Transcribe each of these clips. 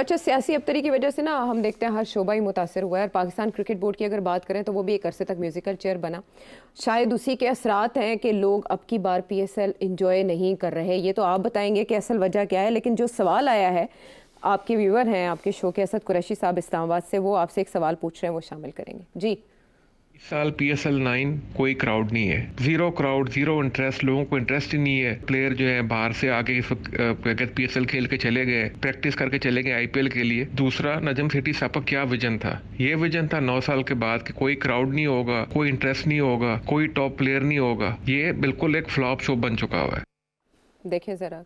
अच्छा, सियासी अबतरी की वजह से ना हम देखते हैं हर शोबा ही मुतासर हुआ है, और पाकिस्तान क्रिकेट बोर्ड की अगर बात करें तो वो भी एक अरसे तक म्यूजिकल चेयर बना। शायद उसी के असरात हैं कि लोग अब की बार PSL इंजॉय नहीं कर रहे। ये तो आप बताएंगे कि असल वजह क्या है, लेकिन जो सवाल आया है, आपके व्यूवर हैं आपके शो के असद कुरैशी साहब इस्लामाबाद से, वो आपसे एक सवाल पूछ रहे हैं, वो शामिल करेंगे जी। इस साल PSL 9 कोई क्राउड नहीं है, जीरो क्राउड, जीरो इंटरेस्ट, लोगों को इंटरेस्ट ही नहीं है। प्लेयर जो है बाहर से आके इस वक्त PSL खेल के चले गए, प्रैक्टिस करके चले गए IPL के लिए। दूसरा, नजम सेठी साहब का क्या विजन था? ये विजन था 9 साल के बाद कि कोई क्राउड नहीं होगा, कोई इंटरेस्ट नहीं होगा, कोई टॉप प्लेयर नहीं होगा। ये बिल्कुल एक फ्लॉप शो बन चुका हुआ है। देखिए ज़रा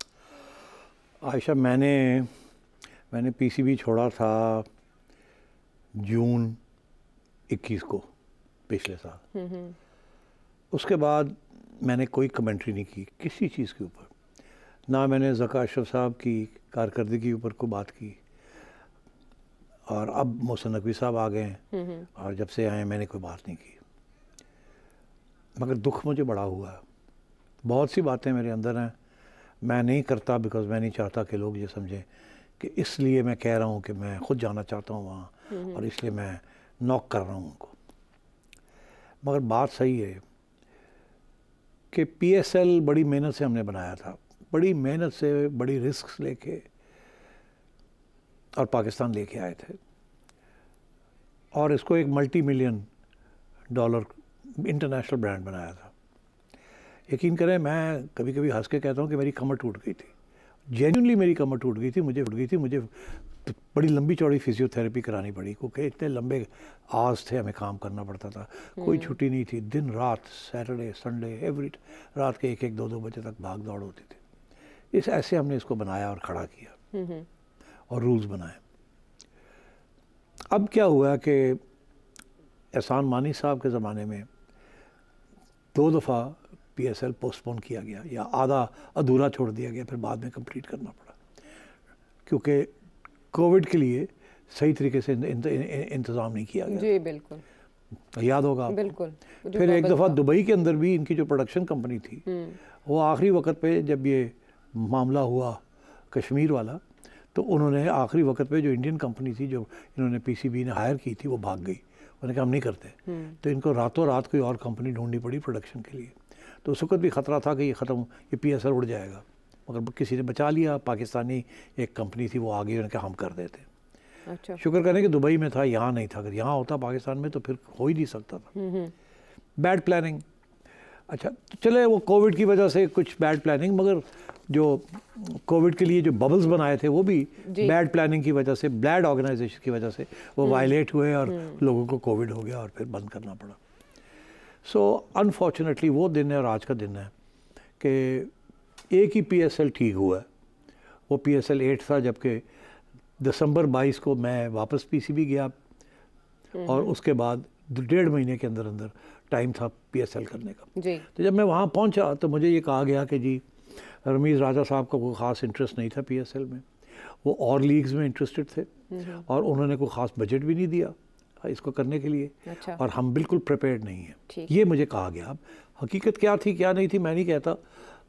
आयशा, मैंने PCB छोड़ा था जून 21 को, पिछले साल। उसके बाद मैंने कोई कमेंट्री नहीं की किसी चीज़ के ऊपर, ना मैंने ज़का अशरफ साहब की कारकर्दगी के ऊपर को बात की, और अब मोहसिन नकवी साहब आ गए हैं और जब से आए मैंने कोई बात नहीं की। मगर दुख मुझे बड़ा हुआ है, बहुत सी बातें मेरे अंदर हैं, मैं नहीं करता बिकॉज़ मैं नहीं चाहता कि लोग ये समझें कि इसलिए मैं कह रहा हूँ कि मैं ख़ुद जाना चाहता हूँ वहाँ, और इसलिए मैं नॉक कर रहा हूँ उनको। मगर बात सही है कि PSL बड़ी मेहनत से हमने बनाया था, बड़ी मेहनत से, बड़ी रिस्क लेके और पाकिस्तान लेके आए थे, और इसको एक $multi-million इंटरनेशनल ब्रांड बनाया था। यकीन करें, मैं कभी कभी हंस के कहता हूँ कि मेरी कमर टूट गई थी, जेन्युइनली मेरी कमर टूट गई थी। मुझे बड़ी लंबी चौड़ी फिजियोथेरेपी करानी पड़ी, क्योंकि इतने लंबे आवर्स थे, हमें काम करना पड़ता था, कोई छुट्टी नहीं थी, दिन रात, सैटरडे संडे एवरी, रात के 1-1, 2-2 बजे तक भाग दौड़ होती थी। ऐसे हमने इसको बनाया और खड़ा किया और रूल्स बनाए। अब क्या हुआ कि एहसान मानी साहब के ज़माने में 2 दफ़ा PSL पोस्टपोन किया गया, या आधा अधूरा छोड़ दिया गया, फिर बाद में कंप्लीट करना पड़ा, क्योंकि कोविड के लिए सही तरीके से इंतज़ाम नहीं किया गया। जी बिल्कुल, याद होगा बिल्कुल। फिर एक दफ़ा दुबई के अंदर भी इनकी जो प्रोडक्शन कंपनी थी, वो आखिरी वक्त पे जब ये मामला हुआ कश्मीर वाला, तो उन्होंने आखिरी वक्त पे जो इंडियन कंपनी थी जो इन्होंने PCB ने हायर की थी, वो भाग गई। उन्होंने कहा हम नहीं करते, तो इनको रातों रात कोई और कंपनी ढूंढनी पड़ी प्रोडक्शन के लिए। तो उस वक्त भी ख़तरा था कि ये ख़त्म, ये PSL उड़ जाएगा, मगर किसी ने बचा लिया। पाकिस्तानी एक कंपनी थी, वो आ गई, उन्होंने कहा हम कर देते। अच्छा, शुक्र करें कि दुबई में था, यहाँ नहीं था। अगर यहाँ होता पाकिस्तान में तो फिर हो ही नहीं सकता था। Bad planning. अच्छा, तो चले वो कोविड की वजह से कुछ बैड प्लानिंग, मगर जो कोविड के लिए जो बबल्स बनाए थे वो भी बैड प्लानिंग की वजह से, बैड ऑर्गेनाइजेशन की वजह से वो वायलेट हुए और लोगों को कोविड हो गया और फिर बंद करना पड़ा। सो अनफॉर्चुनेटली वो दिन है और आज का दिन है कि एक ही PSL ठीक हुआ है, वो PSL 8 था, जबकि दिसंबर 22 को मैं वापस PCB गया, और उसके बाद 1.5 महीने के अंदर अंदर टाइम था PSL करने का जी। तो जब मैं वहाँ पहुँचा तो मुझे ये कहा गया कि जी रमीज़ राजा साहब का कोई ख़ास इंटरेस्ट नहीं था PSL में, वो और लीग्स में इंटरेस्टेड थे, और उन्होंने कोई ख़ास बजट भी नहीं दिया इसको करने के लिए। अच्छा। और हम बिल्कुल प्रिपेयर्ड नहीं हैं, ये मुझे कहा गया। अब हकीकत क्या थी क्या नहीं थी मैं नहीं कहता,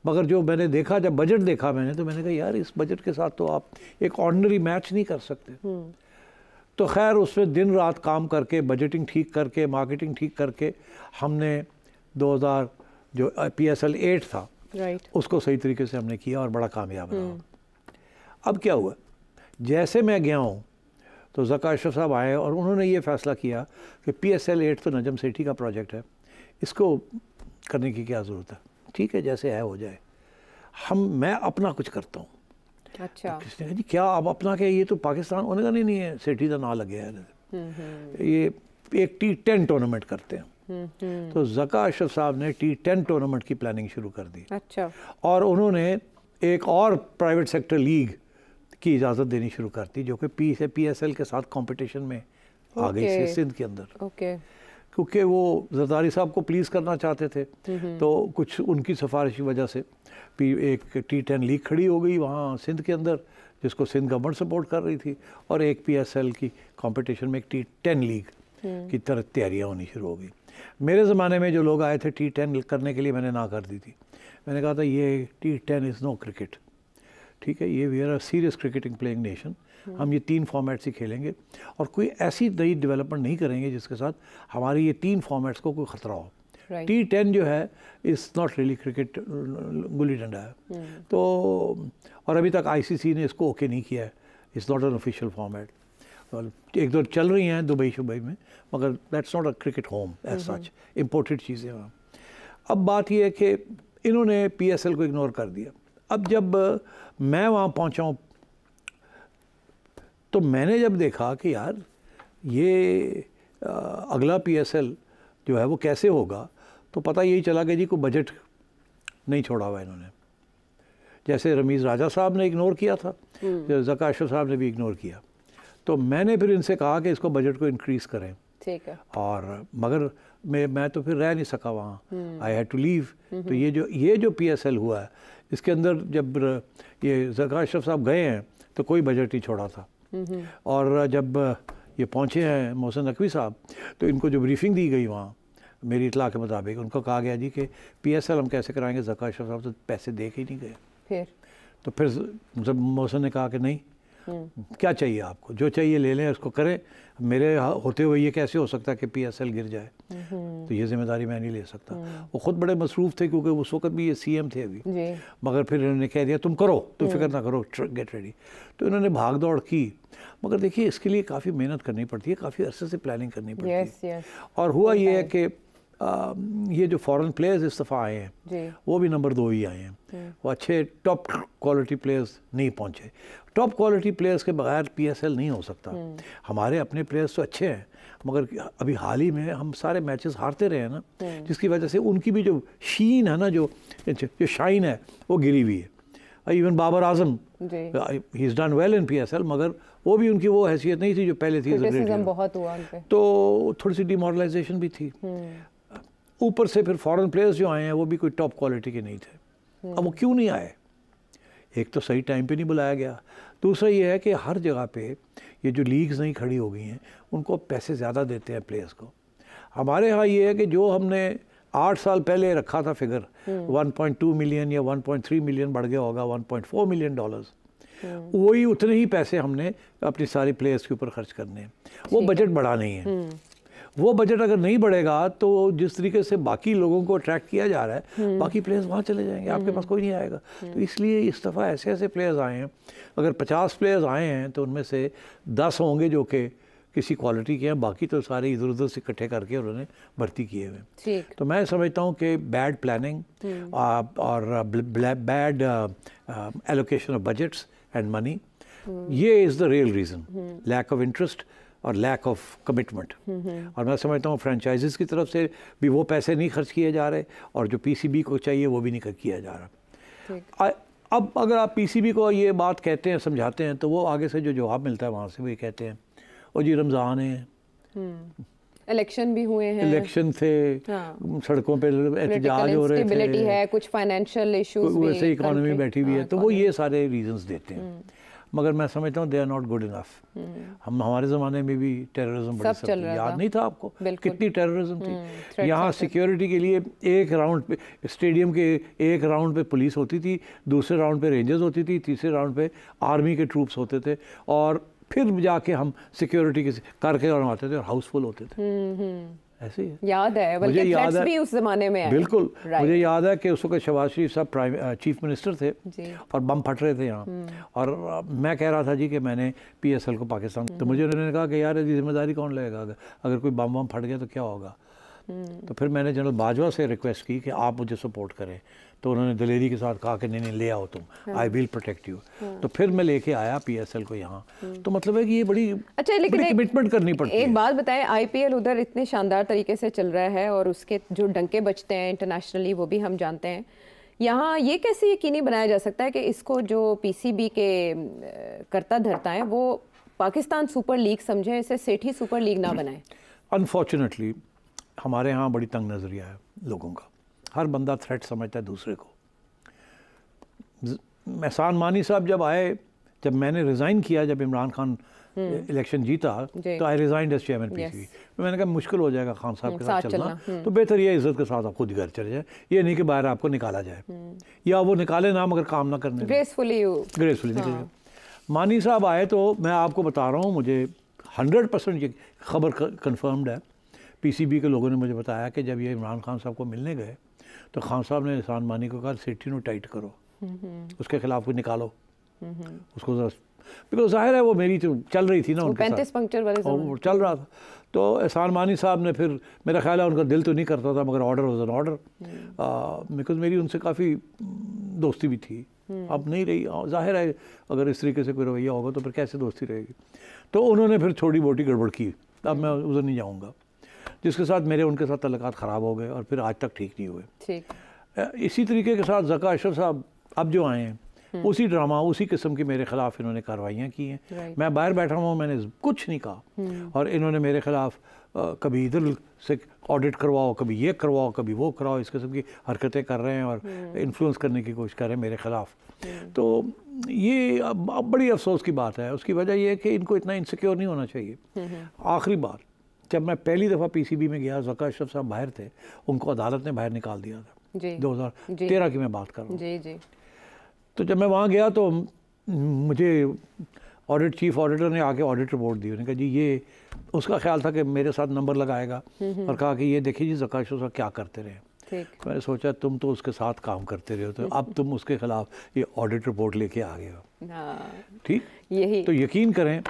मगर जो मैंने देखा, जब बजट देखा मैंने, तो मैंने कहा यार इस बजट के साथ तो आप एक ऑर्डिनरी मैच नहीं कर सकते। तो खैर उसमें दिन रात काम करके, बजटिंग ठीक करके, मार्केटिंग ठीक करके, हमने 2000 जो PSL 8 था उसको सही तरीके से हमने किया और बड़ा कामयाब रहा। अब क्या हुआ, जैसे मैं गया हूँ तो ज़का अशरफ साहब आए और उन्होंने ये फ़ैसला किया कि PSL 8 तो नजम सेठी का प्रोजेक्ट है, इसको करने की क्या ज़रूरत है, ठीक है जैसे है हो जाए, मैं अपना कुछ करता हूँ। अच्छा। तो किसने कहा जी क्या आप अपना क्या, ये तो पाकिस्तान, उन्होंने कहा नहीं है सेठी का ना लगे है, ये एक T10 टूर्नामेंट करते हैं। तो ज़का अशरफ साहब ने T10 टूर्नामेंट की प्लानिंग शुरू कर दी। अच्छा। और उन्होंने एक और प्राइवेट सेक्टर लीग की इजाज़त देनी शुरू कर दी, जो कि PSL के साथ कंपटीशन में आ गई थी सिंध के अंदर। ओके। क्योंकि वो जरदारी साहब को प्लीज़ करना चाहते थे, तो कुछ उनकी सिफारिश की वजह से एक T10 लीग खड़ी हो गई वहाँ सिंध के अंदर, जिसको सिंध गवर्नमेंट सपोर्ट कर रही थी, और एक PSL की कंपटीशन में एक T10 लीग की तरह तैयारियाँ होनी शुरू हो गई। मेरे ज़माने में जो लोग आए थे T10 करने के लिए, मैंने ना कर दी थी। मैंने कहा था ये T10 इज़ नो क्रिकेट, ठीक है, ये we are a serious cricketing playing nation, हम ये 3 फॉर्मेट्स ही खेलेंगे और कोई ऐसी नई डेवलपमेंट नहीं करेंगे जिसके साथ हमारी ये 3 फॉर्मेट्स को कोई ख़तरा हो। T10 जो है is not really cricket, gulli danda है। तो और अभी तक ICC ने इसको ओके नहीं किया है, it's not an official format. एक दो चल रही हैं दुबई शुबई में, मगर that's not a cricket home as such, imported चीज़ें वहाँ। अब बात यह है कि इन्होंने PSL को इग्नोर कर दिया। अब जब मैं वहाँ पहुँचा हूँ तो मैंने जब देखा कि यार ये अगला PSL जो है वो कैसे होगा, तो पता यही चला कि जी कोई बजट नहीं छोड़ा हुआ इन्होंने। जैसे रमीज़ राजा साहब ने इग्नोर किया था, ज़का अशरफ साहब ने भी इग्नोर किया। तो मैंने फिर इनसे कहा कि इसको बजट को इंक्रीज़ करें। ठीक है। और मगर मैं तो फिर रह नहीं सका वहाँ, आई हैड टू लीव। तो ये जो PSL हुआ है इसके अंदर जब ये ज़का अशरफ साहब गए हैं तो कोई बजट नहीं छोड़ा था। और जब ये पहुँचे हैं मोहसिन नकवी साहब तो इनको जो ब्रीफिंग दी गई वहाँ मेरी इतला के मुताबिक उनको कहा गया जी कि PSL हम कैसे कराएंगे, ज़का अशरफ साहब तो पैसे दे के ही नहीं गए। फिर जब मोहसिन ने कहा कि नहीं, क्या चाहिए आपको, जो चाहिए ले लें, उसको करें, मेरे होते हुए ये कैसे हो सकता है कि PSL गिर जाए, तो ये जिम्मेदारी मैं नहीं ले सकता। वो ख़ुद बड़े मसरूफ़ थे क्योंकि उस वक्त भी ये CM थे अभी, मगर फिर इन्होंने कह दिया तुम करो, तुम फिक्र ना करो, गेट रेडी। तो इन्होंने भाग दौड़ की, मगर देखिए इसके लिए काफ़ी मेहनत करनी पड़ती है, काफ़ी अरसे से प्लानिंग करनी पड़ती है। और हुआ ये है कि ये जो फॉरेन प्लेयर्स इस दफ़ा आए हैं वो भी नंबर 2 ही आए हैं। वो अच्छे टॉप क्वालिटी प्लेयर्स नहीं पहुंचे। टॉप क्वालिटी प्लेयर्स के बगैर PSL नहीं हो सकता। हमारे अपने प्लेयर्स तो अच्छे हैं, मगर अभी हाल ही में हम सारे मैचेस हारते रहे हैं ना, जिसकी वजह से उनकी भी जो शीन है ना, जो शाइन है वो गिरी हुई है। Even Babar Azam, he is done well in PSL, मगर वो भी उनकी वो हैसियत नहीं थी जो पहले थी। बहुत हुआ उन पे, तो थोड़ी सी डिमोरलाइजेशन भी थी। ऊपर से फिर फॉरेन प्लेयर्स जो आए हैं वो भी कोई टॉप क्वालिटी के नहीं थे। अब वो क्यों नहीं आए? एक तो सही टाइम पे नहीं बुलाया गया, दूसरा ये है कि हर जगह पे ये जो लीग्स नहीं खड़ी हो गई हैं उनको पैसे ज़्यादा देते हैं प्लेयर्स को। हमारे यहाँ ये है कि जो हमने 8 साल पहले रखा था फिगर 1.2 मिलियन या 1.3 मिलियन बढ़ गया होगा 1.4 मिलियन डॉलर्स, वही उतने ही पैसे हमने अपनी सारी प्लेयर्स के ऊपर खर्च करने हैं। वो बजट बढ़ा नहीं है। वो बजट अगर नहीं बढ़ेगा तो जिस तरीके से बाकी लोगों को अट्रैक्ट किया जा रहा है बाकी प्लेयर्स वहाँ चले जाएंगे, आपके पास कोई नहीं आएगा। तो इसलिए इस दफ़ा ऐसे ऐसे प्लेयर्स आए हैं, अगर 50 प्लेयर्स आए हैं तो उनमें से 10 होंगे जो कि किसी क्वालिटी के हैं, बाकी तो सारे इधर उधर से इकट्ठे करके उन्होंने भर्ती किए हुए। तो मैं समझता हूँ कि बैड प्लानिंग और bad allocation of budgets and money, ये is the real reason, lack of interest और लैक ऑफ कमिटमेंट। और मैं समझता हूँ फ्रेंचाइजीज़ की तरफ से भी वो पैसे नहीं खर्च किए जा रहे और जो PCB को चाहिए वो भी नहीं किया जा रहा। अब अगर आप PCB को ये बात कहते हैं, समझाते हैं, तो वो आगे से जो जवाब मिलता है वहाँ से भी कहते हैं और जी रमज़ान है, इलेक्शन भी हुए हैं, इलेक्शन थे, सड़कों पे एहतजाज हो रहे थे, है कुछ फाइनेंशियल इश्यूज, वैसे इकोनॉमी बैठी हुई है, तो वो ये सारे रीजंस देते हैं। मगर मैं समझता हूँ they are not good enough. हमारे ज़माने में भी टेररिज्म बड़ी सब थी, याद नहीं था आपको कितनी टेररिज्म थी? यहाँ सिक्योरिटी के लिए एक राउंड पे स्टेडियम के एक राउंड पे पुलिस होती थी, दूसरे राउंड पे रेंजर्स होती थी, तीसरे राउंड पे आर्मी के ट्रूप्स होते थे, और फिर जाके हम सिक्योरिटी के करके और आते थे और हाउसफुल होते थे। ऐसे ही याद है, मुझे याद है भी उस जमाने में बिल्कुल मुझे याद है कि उस वक्त शहबाज शरीफ साहब चीफ मिनिस्टर थे और बम फट रहे थे यहाँ, और मैं कह रहा था जी कि मैंने PSL को पाकिस्तान, तो मुझे उन्होंने कहा कि यार जिम्मेदारी कौन लेगा, अगर कोई बम फट गया तो क्या होगा? तो फिर मैंने जनरल बाजवा से रिक्वेस्ट की कि आप मुझे सपोर्ट करें, तो उन्होंने दलेरी के साथ कहा कि नहीं ले आओ तुम, आई विल प्रोटेक्ट यू। तो फिर मैं लेके आया PSL को यहाँ। तो मतलब है कि ये बड़ी कमिटमेंट करनी पड़ती है। एक बात बताएं, IPL उधर इतने शानदार तरीके से चल रहा है और उसके जो डंके बजते हैं इंटरनेशनली वो भी हम जानते हैं, यहाँ ये कैसे यकीनी बनाया जा सकता है कि इसको जो PCB के करता धरता है वो पाकिस्तान सुपर लीग समझें, इसे सेठी सुपर लीग ना बनाए? अनफॉर्चुनेटली हमारे यहाँ बड़ी तंग नज़रिया है लोगों का, हर बंदा थ्रेट समझता है दूसरे को। एहसान मानी साहब जब आए, जब मैंने रिज़ाइन किया, जब इमरान खान इलेक्शन जीता, तो आई रिज़ाइंड एज चेयरमैन PCB। तो मैंने कहा मुश्किल हो जाएगा खान साहब के साथ चलना, तो बेहतर ये इज़्ज़त के साथ आप खुद घर चले जाए, ये नहीं कि बाहर आपको निकाला जाए, या वो निकाले ना मगर काम ना करने, ग्रेसफुली निकले। मानी साहब आए तो मैं आपको बता रहा हूँ, मुझे 100% ये खबर कंफर्म्ड है। पीसीबी के लोगों ने मुझे बताया कि जब ये इमरान खान साहब को मिलने गए तो खान साहब ने एहसान मानी को कहा सिटी नो टाइट करो, उसके खिलाफ कोई निकालो उसको ज़रा, बिकॉज जाहिर है वो मेरी तो चल रही थी ना उनके 35 पंक्चर वाले वो चल रहा था। तो एहसान मानी साहब ने फिर, मेरा ख्याल है उनका दिल तो नहीं करता था मगर order was an order, because मेरी उनसे काफ़ी दोस्ती भी थी, अब नहीं रही। जाहिर है अगर इस तरीके से कोई रवैया होगा तो फिर कैसे दोस्ती रहेगी। तो उन्होंने फिर छोटी मोटी गड़बड़ की, अब मैं उधर नहीं जाऊँगा, जिसके साथ मेरे उनके साथ तल्लुकात ख़राब हो गए और फिर आज तक ठीक नहीं हुए। ठीक इसी तरीके के साथ ज़का अशरफ साहब अब जो आए हैं उसी ड्रामा उसी किस्म की मेरे ख़िलाफ़ इन्होंने कार्रवाइयाँ की हैं। मैं बाहर बैठा हुआ, मैंने कुछ नहीं कहा और इन्होंने मेरे ख़िलाफ़ कभी इधर से ऑडिट करवाओ, कभी ये करवाओ, कभी वो कराओ, इस किस्म की हरकतें कर रहे हैं और इन्फ्लुएंस करने की कोशिश कर रहे हैं मेरे ख़िलाफ़। तो ये अब बड़ी अफसोस की बात है। उसकी वजह यह है कि इनको इतना इनसिक्योर नहीं होना चाहिए। आखिरी बार जब मैं पहली दफ़ा पीसीबी में गया, ज़का अशरफ साहब बाहर थे, उनको अदालत ने बाहर निकाल दिया था। 2013 की मैं बात कर रहा हूँ। तो जब मैं वहाँ गया तो मुझे चीफ ऑडिटर ने आके ऑडिट रिपोर्ट दी। उन्होंने कहा जी ये, उसका ख्याल था कि मेरे साथ नंबर लगाएगा और कहा कि ये देखिए जी ज़का अशरफ साहब क्या करते रहे। मैंने सोचा तुम तो उसके साथ काम करते रहे हो, तो अब तुम उसके खिलाफ ये ऑडिट रिपोर्ट लेके आ गए हो। ठीक, यही तो यकीन करें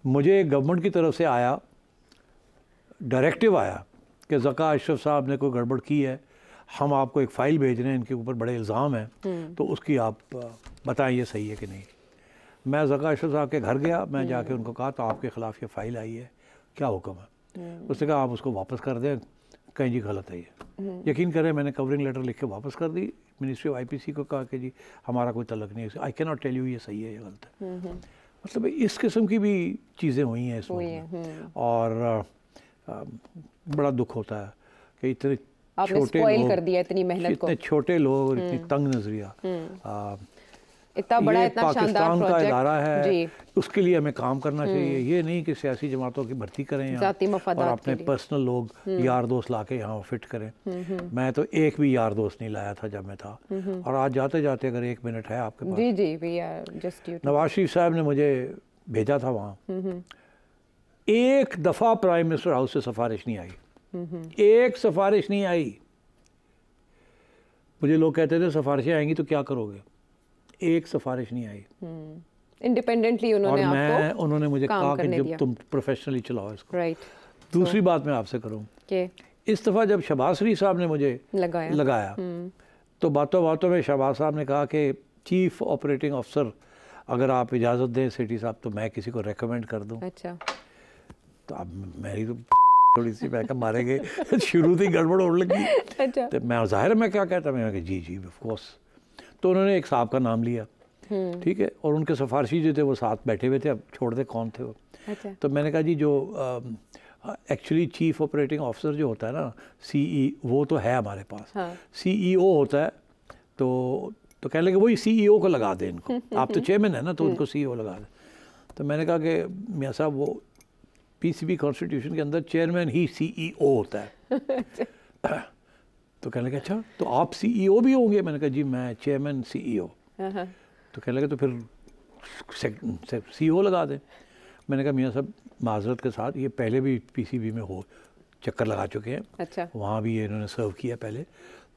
मुझे गवर्नमेंट की तरफ से आया, डायरेक्टिव आया कि ज़का अशरफ साहब ने कोई गड़बड़ की है, हम आपको एक फ़ाइल भेज रहे हैं, इनके ऊपर बड़े इल्ज़ाम हैं, तो उसकी आप बताएं ये सही है कि नहीं। मैं ज़का अशरफ साहब के घर गया, मैं जाके उनको कहा तो आपके ख़िलाफ़ ये फ़ाइल आई है, क्या हुक्म है। उसने कहा आप उसको वापस कर दें, कहीं जी गलत है ये। यकीन करें मैंने कवरिंग लेटर लिख के वापस कर दी, मिनिस्ट्री ऑफ आईपीसी को कहा कि जी हमारा कोई तल्लुक नहीं है, I can not tell you ये सही है या गलत है। मतलब इस किस्म की भी चीज़ें हुई हैं इसमें, और बड़ा दुख होता है कि इतने छोटे लोग कर दिया, इतनी मेहनत को, इतने छोटे लोग और इतनी तंग नजरिया। इतना बड़ा, इतना शानदार पाकिस्तान का इदारा है, उसके लिए हमें काम करना चाहिए। ये नहीं कि सियासी जमातों की भर्ती करें और अपने पर्सनल लोग यार दोस्त ला के यहाँ फिट करें। मैं तो एक भी यार दोस्त नहीं लाया था जब मैं था। और आज जाते जाते अगर 1 मिनट है आपके पास, जी, नवाज शरीफ साहब ने मुझे भेजा था वहाँ, एक दफ़ा प्राइम मिनिस्टर हाउस से सिफारिश नहीं आई, एक सिफारिश नहीं आई। मुझे लोग कहते थे सिफारिशें आएंगी तो क्या करोगे, एक सिफारिश नहीं आई। इंडिपेंडेंटली उन्होंने आपको, उन्होंने मुझे कहा कि जब तुम प्रोफेशनली चलाओ इसको। राइट। दूसरी बात मैं आपसे करूँ, इस दफ़ा जब शहबाज शरीफ साहब ने मुझे लगाया तो बातों बातों में शहबाज साहब ने कहा कि चीफ ऑपरेटिंग अफसर अगर आप इजाज़त दें सेठी साहब तो मैं किसी को रेकमेंड कर दूँ। अच्छा। तो अब मेरी तो थोड़ी सी मैं मारेंगे शुरू से ही गड़बड़ होने लगी। अच्छा। तो मैं जाहिर मैं क्या कहता, मैं जी जी ऑफ कोर्स। तो उन्होंने एक साहब का नाम लिया, ठीक है, और उनके सिफारशी जो थे वो साथ बैठे हुए थे, अब छोड़ दे कौन थे वो। अच्छा। तो मैंने कहा जी जो एक्चुअली चीफ ऑपरेटिंग ऑफिसर जो होता है ना, वो तो है हमारे पास। हाँ। CEO होता है, तो कहने लगे वही CEO को लगा दें इनको, आप तो चेयरमैन है ना, तो उनको CEO लगा दें। तो मैंने कहा कि मियाँ साहब वो पीसीबी कॉन्स्टिट्यूशन के अंदर चेयरमैन ही CEO होता है। तो कहने लगे अच्छा तो आप CEO भी होंगे। मैंने कहा जी मैं चेयरमैन CEO। तो कहने लगे तो फिर CEO लगा दें। मैंने कहा मियाँ साहब माजरत के साथ ये पहले भी पीसीबी में चक्कर लगा चुके हैं। अच्छा। वहाँ भी ये इन्होंने सर्व किया पहले,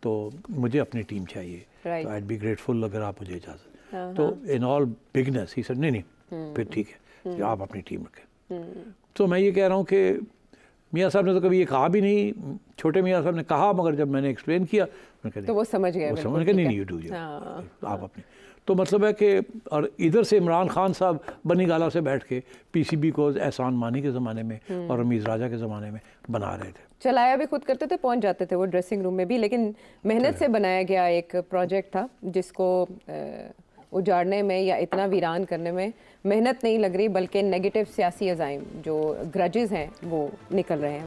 तो मुझे अपनी टीम चाहिए। तो आई बी ग्रेटफुल अगर आप मुझे इजाज़त। तो in all bigness he sir नहीं फिर ठीक है कि आप अपनी टीम रखें। तो मैं ये कह रहा हूँ कि मियाँ साहब ने तो कभी ये कहा भी नहीं, छोटे मियाँ साहब ने कहा, मगर जब मैंने एक्सप्लेन किया तो वो समझ गए, वो समझ गए नहीं यू डू आप अपने। तो मतलब है कि और इधर से इमरान खान साहब बनी गाला से बैठ के पीसीबी को एहसान मानी के ज़माने में और रमीज़ राजा के ज़माने में बना रहे थे, चलाया भी खुद करते थे, पहुंच जाते थे वो ड्रेसिंग रूम में भी। लेकिन मेहनत से बनाया गया एक प्रोजेक्ट था जिसको उजाड़ने में या इतना वीरान करने में मेहनत नहीं लग रही, बल्कि नेगेटिव सियासी अज़ाइम जो ग्रजेस हैं वो निकल रहे हैं।